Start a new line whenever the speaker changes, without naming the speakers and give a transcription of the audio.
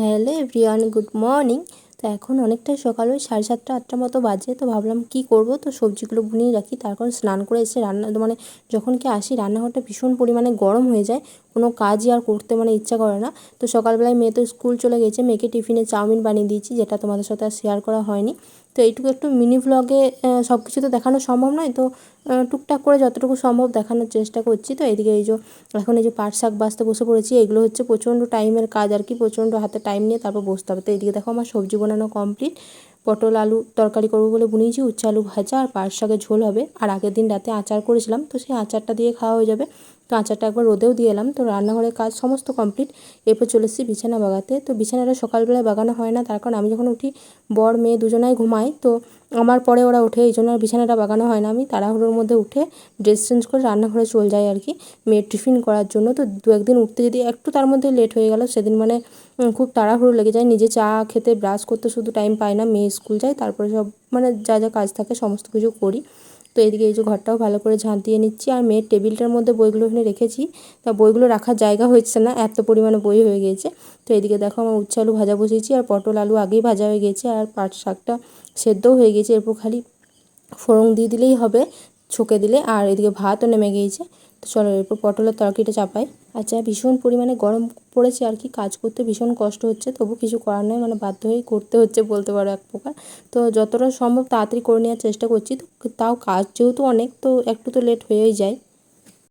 Hello everyone, good morning. তো এখন অনেকটাই সকাল, ওই 7:30 8টার মতো বাজে। তো ভাবলাম কি করব, তো সবজিগুলো বুনিয়ে রাখি। তারপর স্নান করে এসে রান্না মানে যখন কি আসি রান্নাঘরটা ভীষণ পরিমাণে গরম হয়ে যায়, কোনো কাজই আর করতে ইচ্ছা করে না। তো সকালবেলায় মেয়ে তো স্কুল চলে গেছে, মেয়েকে টিফিনে চাউমিন বানিয়ে দিয়েছি, যেটা তোমাদের সাথে আর শেয়ার করা হয়নি। তো এইটুকু একটু মিনি ভ্লগে সব কিছু তো দেখানো সম্ভব নয়, তো টুকটাক করে যতটুকু সম্ভব দেখানোর চেষ্টা করছি। তো এদিকে এখন এই যে পাট শাক বাছতে বসে পড়েছি। এগুলো হচ্ছে প্রচণ্ড টাইমের কাজ আর কি, প্রচণ্ড হাতে টাইম নিয়ে তারপর বসতে হবে। তো এদিকে দেখো আমার সবজি বানানো কমপ্লিট। পটল আলু তরকারি করবো বলে বুনিয়েছি, উচ্ছে আলু ভাজা আর পাট শাকের ঝোল হবে। আর আগের দিন রাতে আচার করেছিলাম, তো সেই আচারটা দিয়ে খাওয়া হয়ে যাবে। তো আচারটা একবার রোদেও দিয়ে এলাম। তো রান্নাঘরের কাজ সমস্ত কমপ্লিট। এরপর চলে এসেছি বিছানা বাগাতে। তো বিছানাটা সকালবেলায় বাগানো হয় না, তার কারণ আমি যখন উঠি বর মেয়ে দুজনাই ঘুমাই, তো আমার পরে ওরা ওঠে, এই জন্য আর বিছানাটা বাগানো হয় না। আমি তাড়াহুড়োর মধ্যে উঠে ড্রেস চেঞ্জ করে রান্নাঘরে চলে যাই আর কি, মেয়ের টিফিন করার জন্য। তো দু একদিন উঠতে যদি একটু তার মধ্যে লেট হয়ে গেল, সেদিন খুব তাড়াহুড়ো লেগে যায়। নিজে চা খেতে ব্রাশ করতে শুধু টাইম পাই না, মেয়ে স্কুল যায়, তারপরে সব যা যা কাজ থাকে সমস্ত কিছু করি। তো এদিকে এই যে ঘরটাও ভালো করে ঝাঁট দিয়ে নিচ্ছি। আর মেয়ের টেবিলটার মধ্যে বইগুলো এখানে রেখেছি, তা বইগুলো রাখার জায়গা হচ্ছে না, এত পরিমাণে বই হয়ে গিয়েছে। তো এদিকে দেখো আমার উচ্ছে আলু ভাজা বসিয়েছি, আর পটল আলু আগেই ভাজা হয়ে গেছে, আর পাট শাকটা সেদ্ধও হয়ে গেছে। এরপর খালি ফোড়ন দিয়ে দিলেই হবে, ছকে দিলে। আর এদিকে ভাতও নেমে গিয়েছে। তো চলো এরপর পটলের তরকারিটা চাপাই। আচ্ছা, ভীষণ পরিমাণে গরম পড়েছে আর কি, কাজ করতে ভীষণ কষ্ট হচ্ছে, তবু কিছু করার নয়, বাধ্য হয়েই করতে হচ্ছে বলতে পারো এক প্রকার। তো যতটা সম্ভব তাড়াতাড়ি করে নেওয়ার চেষ্টা করছি। তো তাও কাজ যেহেতু অনেক, তো একটু তো লেট হয়েই যায়।